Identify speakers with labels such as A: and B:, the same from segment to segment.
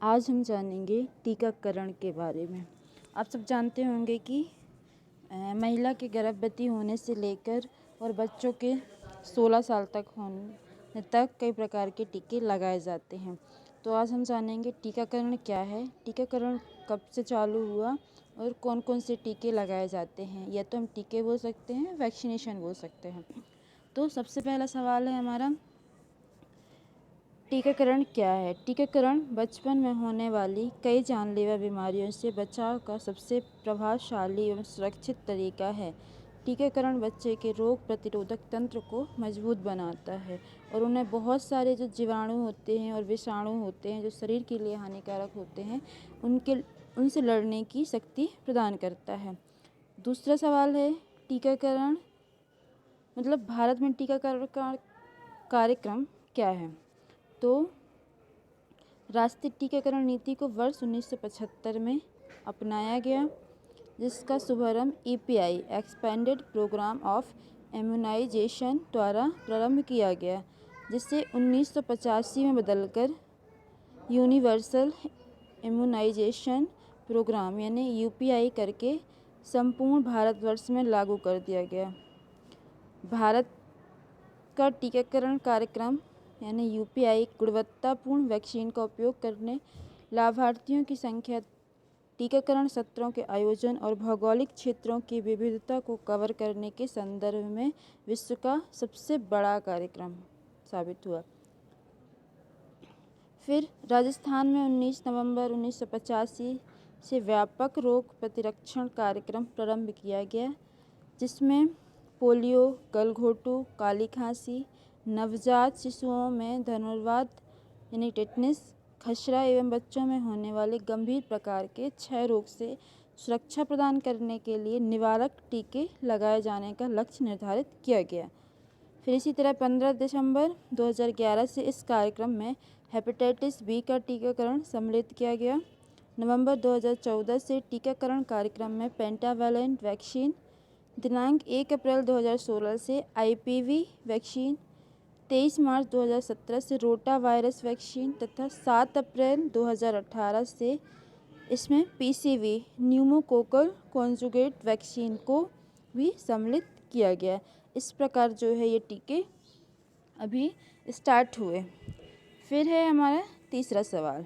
A: आज हम जानेंगे टीकाकरण के बारे में। आप सब जानते होंगे कि महिला के गर्भवती होने से लेकर और बच्चों के 16 साल तक होने तक कई प्रकार के टीके लगाए जाते हैं। तो आज हम जानेंगे टीकाकरण क्या है, टीकाकरण कब से चालू हुआ और कौन कौन से टीके लगाए जाते हैं। या तो हम टीके बोल सकते हैं, वैक्सीनेशन बोल सकते हैं। तो सबसे पहला सवाल है हमारा, टीकाकरण क्या है। टीकाकरण बचपन में होने वाली कई जानलेवा बीमारियों से बचाव का सबसे प्रभावशाली एवं सुरक्षित तरीका है। टीकाकरण बच्चे के रोग प्रतिरोधक तंत्र को मजबूत बनाता है और उन्हें बहुत सारे जो जीवाणु होते हैं और विषाणु होते हैं जो शरीर के लिए हानिकारक होते हैं उनसे लड़ने की शक्ति प्रदान करता है। दूसरा सवाल है, टीकाकरण मतलब भारत में टीकाकरण का कार्यक्रम क्या है। तो राष्ट्रीय टीकाकरण नीति को वर्ष 1975 में अपनाया गया, जिसका शुभारंभ EPI expanded programme of immunisation द्वारा प्रारंभ किया गया, जिसे 1985 में बदलकर यूनिवर्सल इम्यूनाइजेशन प्रोग्राम यानी UPI करके संपूर्ण भारतवर्ष में लागू कर दिया गया। भारत का टीकाकरण कार्यक्रम यानी UPI गुणवत्तापूर्ण वैक्सीन का उपयोग करने, लाभार्थियों की संख्या, टीकाकरण सत्रों के आयोजन और भौगोलिक क्षेत्रों की विविधता को कवर करने के संदर्भ में विश्व का सबसे बड़ा कार्यक्रम साबित हुआ। फिर राजस्थान में 19 नवंबर 1985 से व्यापक रोग प्रतिरक्षण कार्यक्रम प्रारंभ किया गया, जिसमें पोलियो, गलघोटू, काली खांसी, नवजात शिशुओं में धनुर्वात यानी टेटनस, खसरा एवं बच्चों में होने वाले गंभीर प्रकार के क्षय रोग से सुरक्षा प्रदान करने के लिए निवारक टीके लगाए जाने का लक्ष्य निर्धारित किया गया। फिर इसी तरह 15 दिसंबर 2011 से इस कार्यक्रम में हेपेटाइटिस B का टीकाकरण सम्मिलित किया गया। नवंबर 2014 से टीकाकरण कार्यक्रम में पेंटावैलेंट वैक्सीन, दिनांक 1 अप्रैल 2016 से IPV वैक्सीन, 23 मार्च 2017 से रोटा वायरस वैक्सीन तथा 7 अप्रैल 2018 से इसमें PCV न्यूमोकोकल कॉन्जुगेट वैक्सीन को भी सम्मिलित किया गया। इस प्रकार जो है ये टीके अभी स्टार्ट हुए। फिर है हमारा तीसरा सवाल,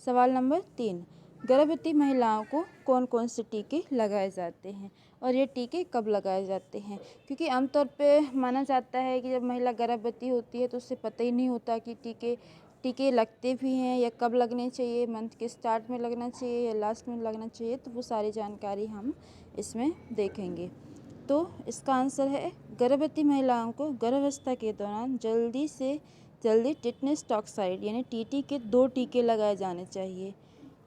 A: सवाल नंबर 3, गर्भवती महिलाओं को कौन कौन से टीके लगाए जाते हैं और ये टीके कब लगाए जाते हैं। क्योंकि आमतौर पे माना जाता है कि जब महिला गर्भवती होती है तो उसे पता ही नहीं होता कि टीके लगते भी हैं या कब लगने चाहिए, मंथ के स्टार्ट में लगना चाहिए या लास्ट में लगना चाहिए। तो वो सारी जानकारी हम इसमें देखेंगे। तो इसका आंसर है, गर्भवती महिलाओं को गर्भावस्था के दौरान जल्दी से जल्दी टिटनेस टॉक्साइड यानी TT के 2 टीके लगाए जाने चाहिए।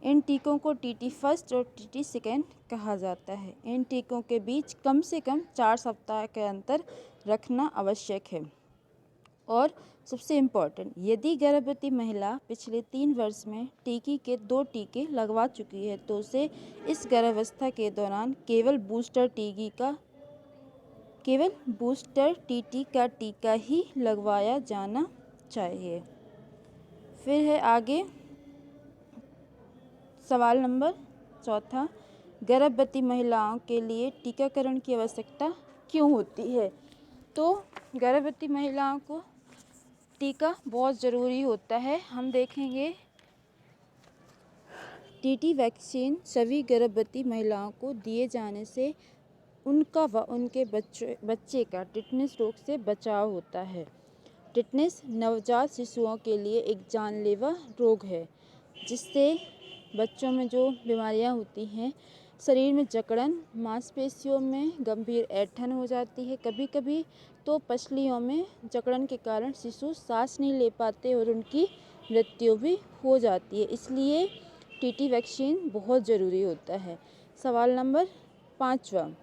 A: इन टीकों को TT फर्स्ट और TT सेकेंड कहा जाता है। इन टीकों के बीच कम से कम 4 सप्ताह के अंतर रखना आवश्यक है। और सबसे इम्पॉर्टेंट, यदि गर्भवती महिला पिछले 3 वर्ष में टीके के 2 टीके लगवा चुकी है तो उसे इस गर्भावस्था के दौरान केवल बूस्टर TT का टीका ही लगवाया जाना चाहिए। फिर है आगे सवाल नंबर 4, गर्भवती महिलाओं के लिए टीकाकरण की आवश्यकता क्यों होती है। तो गर्भवती महिलाओं को टीका बहुत ज़रूरी होता है। हम देखेंगे TT वैक्सीन सभी गर्भवती महिलाओं को दिए जाने से उनका व उनके बच्चे का टिटनेस रोग से बचाव होता है। टिटनेस नवजात शिशुओं के लिए एक जानलेवा रोग है, जिससे बच्चों में जो बीमारियां होती हैं, शरीर में जकड़न, मांसपेशियों में गंभीर ऐंठन हो जाती है, कभी कभी तो पसलियों में जकड़न के कारण शिशु सांस नहीं ले पाते और उनकी मृत्यु भी हो जाती है। इसलिए TT वैक्सीन बहुत ज़रूरी होता है। सवाल नंबर 5,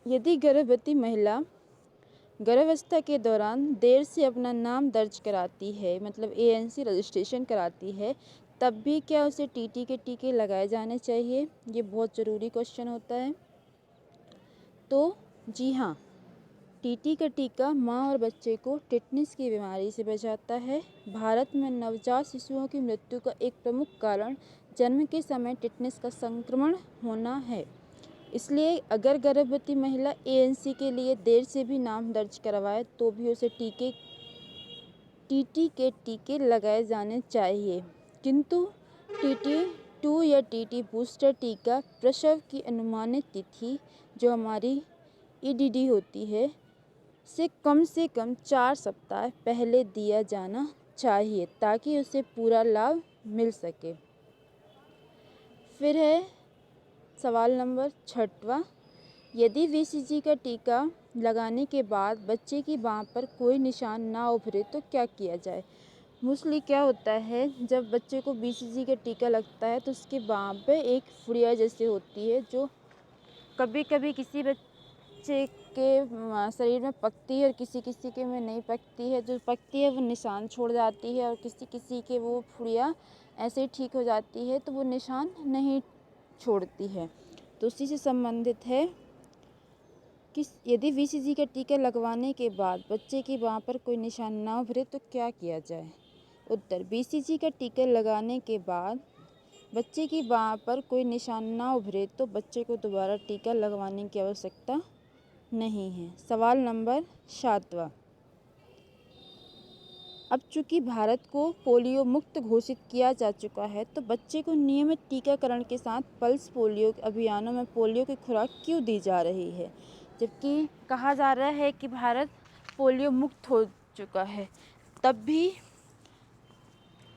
A: यदि गर्भवती महिला गर्भावस्था के दौरान देर से अपना नाम दर्ज कराती है, मतलब ANC रजिस्ट्रेशन कराती है, तब भी क्या उसे TT के टीके लगाए जाने चाहिए। ये बहुत ज़रूरी क्वेश्चन होता है। तो जी हाँ, टीटी का टीका माँ और बच्चे को टिटनिस की बीमारी से बचाता है। भारत में नवजात शिशुओं की मृत्यु का एक प्रमुख कारण जन्म के समय टिटनिस का संक्रमण होना है। इसलिए अगर गर्भवती महिला एएनसी के लिए देर से भी नाम दर्ज करवाए तो भी उसे टीटी के टीके लगाए जाने चाहिए। किंतु टीटी 2 या टीटी बूस्टर टीका प्रसव की अनुमानित तिथि, जो हमारी ईडीडी होती है, से कम 4 सप्ताह पहले दिया जाना चाहिए ताकि उसे पूरा लाभ मिल सके। फिर है सवाल नंबर 6वां, यदि बीसीजी का टीका लगाने के बाद बच्चे की बाँह पर कोई निशान ना उभरे तो क्या किया जाए। मोस्टली क्या होता है, जब बच्चे को बीसीजी का टीका लगता है तो उसके बाँह पे एक फुड़िया जैसे होती है, जो कभी कभी किसी बच्चे के शरीर में पकती है और किसी किसी के में नहीं पकती है। जो पकती है वो निशान छोड़ जाती है और किसी किसी के वो फुड़िया ऐसे ही ठीक हो जाती है, तो वो निशान नहीं छोड़ती है। तो उसी से संबंधित है कि यदि बीसीजी का टीका लगवाने के बाद बच्चे की बाँह पर कोई निशान ना उभरे तो क्या किया जाए। उत्तर, बीसीजी का टीका लगाने के बाद बच्चे की बाँह पर कोई निशान ना उभरे तो बच्चे को दोबारा टीका लगवाने की आवश्यकता नहीं है। सवाल नंबर 7वां, अब चूंकि भारत को पोलियो मुक्त घोषित किया जा चुका है तो बच्चे को नियमित टीकाकरण के साथ पल्स पोलियो अभियानों में पोलियो की खुराक क्यों दी जा रही है। जबकि कहा जा रहा है कि भारत पोलियो मुक्त हो चुका है, तब भी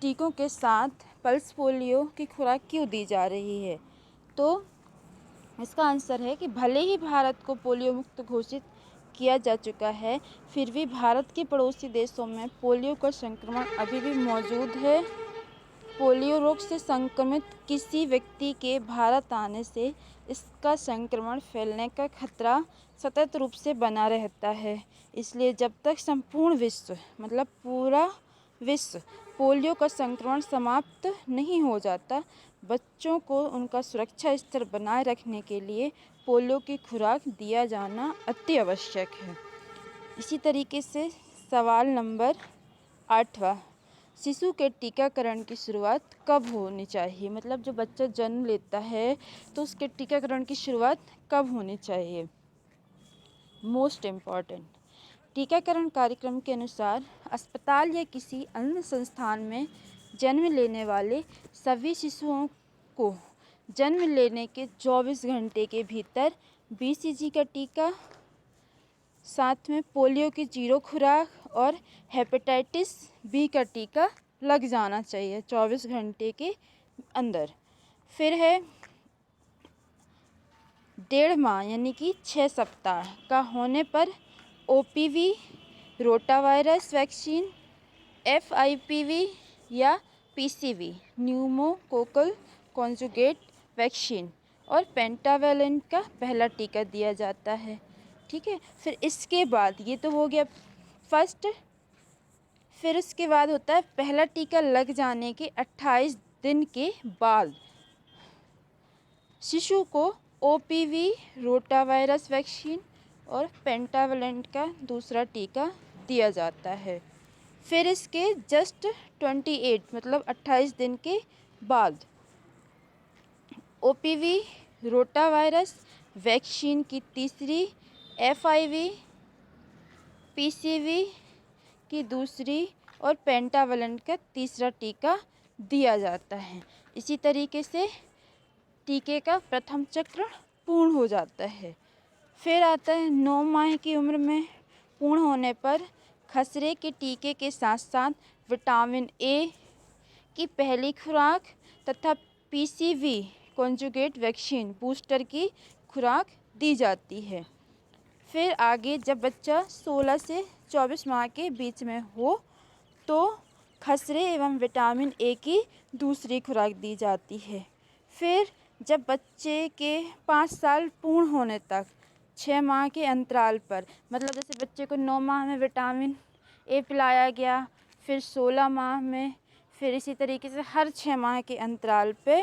A: टीकों के साथ पल्स पोलियो की खुराक क्यों दी जा रही है। तो इसका आंसर है कि भले ही भारत को पोलियो मुक्त घोषित किया जा चुका है, फिर भी भारत के पड़ोसी देशों में पोलियो का संक्रमण अभी भी मौजूद है। पोलियो रोग से संक्रमित किसी व्यक्ति के भारत आने से इसका संक्रमण फैलने का खतरा सतत रूप से बना रहता है। इसलिए जब तक संपूर्ण विश्व, मतलब पूरा विश्व, पोलियो का संक्रमण समाप्त नहीं हो जाता, बच्चों को उनका सुरक्षा स्तर बनाए रखने के लिए पोलियो की खुराक दिया जाना अति आवश्यक है। इसी तरीके से सवाल नंबर 8वां, शिशु के टीकाकरण की शुरुआत कब होनी चाहिए। मतलब जो बच्चा जन्म लेता है तो उसके टीकाकरण की शुरुआत कब होनी चाहिए। मोस्ट इम्पॉर्टेंट, टीकाकरण कार्यक्रम के अनुसार अस्पताल या किसी अन्य संस्थान में जन्म लेने वाले सभी शिशुओं को जन्म लेने के 24 घंटे के भीतर बीसीजी का टीका, साथ में पोलियो की 0 खुराक और हेपेटाइटिस बी का टीका लग जाना चाहिए 24 घंटे के अंदर। फिर है 1.5 माह यानी कि 6 सप्ताह का होने पर ओपीवी, रोटावायरस वैक्सीन, एफआईपीवी या पीसीवी, न्यूमोकोकल कॉन्जुगेट वैक्सीन और पेंटावेलेंट का पहला टीका दिया जाता है। ठीक है, फिर इसके बाद ये तो हो गया फर्स्ट। फिर उसके बाद होता है पहला टीका लग जाने के 28 दिन के बाद शिशु को ओपीवी, रोटावायरस वैक्सीन और पेंटावेलेंट का दूसरा टीका दिया जाता है। फिर इसके जस्ट 28 मतलब 28 दिन के बाद ओपीवी, रोटावायरस वैक्सीन की तीसरी, एफआईवी, पीसीवी की दूसरी और पेंटावेलेंट का तीसरा टीका दिया जाता है। इसी तरीके से टीके का प्रथम चक्र पूर्ण हो जाता है। फिर आता है 9 माह की उम्र में पूर्ण होने पर खसरे के टीके के साथ साथ विटामिन ए की पहली खुराक तथा पीसीवी कॉन्जुगेट वैक्सीन बूस्टर की खुराक दी जाती है। फिर आगे जब बच्चा 16 से 24 माह के बीच में हो तो खसरे एवं विटामिन ए की दूसरी खुराक दी जाती है। फिर जब बच्चे के 5 साल पूर्ण होने तक 6 माह के अंतराल पर, मतलब जैसे बच्चे को 9 माह में विटामिन ए पिलाया गया, फिर 16 माह में, फिर इसी तरीके से हर 6 माह के अंतराल पे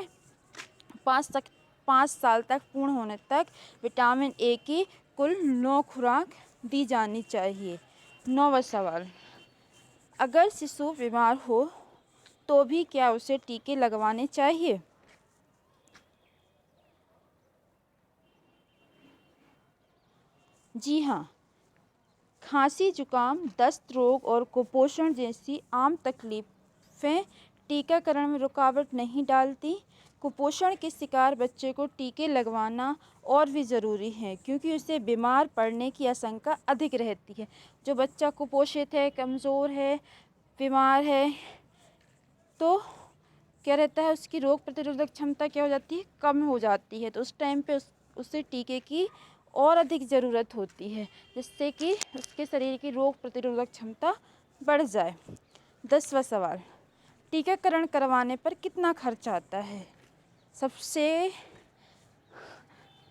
A: 5 साल तक पूर्ण होने तक विटामिन ए की कुल 9 खुराक दी जानी चाहिए। 9वां सवाल, अगर शिशु बीमार हो तो भी क्या उसे टीके लगवाने चाहिए? जी हाँ, खांसी, जुकाम, दस्त रोग और कुपोषण जैसी आम तकलीफें टीकाकरण में रुकावट नहीं डालती। कुपोषण के शिकार बच्चे को टीके लगवाना और भी ज़रूरी है क्योंकि उसे बीमार पड़ने की आशंका अधिक रहती है। जो बच्चा कुपोषित है, कमज़ोर है, बीमार है, तो क्या रहता है, उसकी रोग प्रतिरोधक क्षमता क्या हो जाती है, कम हो जाती है। तो उस टाइम पे उसे टीके की और अधिक ज़रूरत होती है जिससे कि उसके शरीर की रोग प्रतिरोधक क्षमता बढ़ जाए। 10वां सवाल, टीकाकरण करवाने पर कितना खर्च आता है? सबसे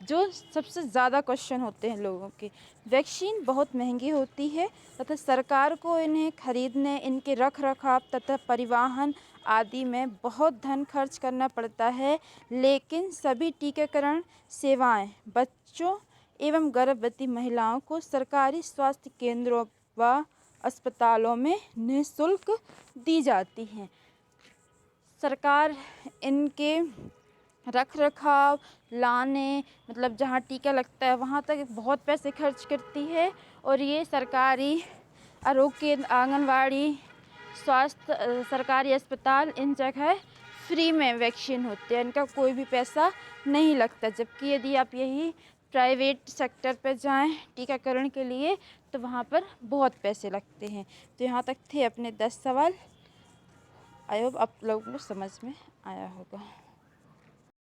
A: ज़्यादा क्वेश्चन होते हैं लोगों के। वैक्सीन बहुत महंगी होती है तथा सरकार को इन्हें खरीदने, इनके रख रखाव तथा परिवहन आदि में बहुत धन खर्च करना पड़ता है। लेकिन सभी टीकाकरण सेवाएं बच्चों एवं गर्भवती महिलाओं को सरकारी स्वास्थ्य केंद्रों व अस्पतालों में निःशुल्क दी जाती हैं। सरकार इनके रख रखाव, लाने, मतलब जहाँ टीका लगता है वहाँ तक बहुत पैसे खर्च करती है। और ये सरकारी आरोग्य केंद्र, आंगनवाड़ी, स्वास्थ्य, सरकारी अस्पताल, इन जगह फ्री में वैक्सीन होते हैं, इनका कोई भी पैसा नहीं लगता। जबकि यदि आप यही प्राइवेट सेक्टर पर जाएं टीकाकरण के लिए तो वहाँ पर बहुत पैसे लगते हैं। तो यहाँ तक थे अपने 10 सवाल। आई होप आप लोगों को समझ में आया होगा।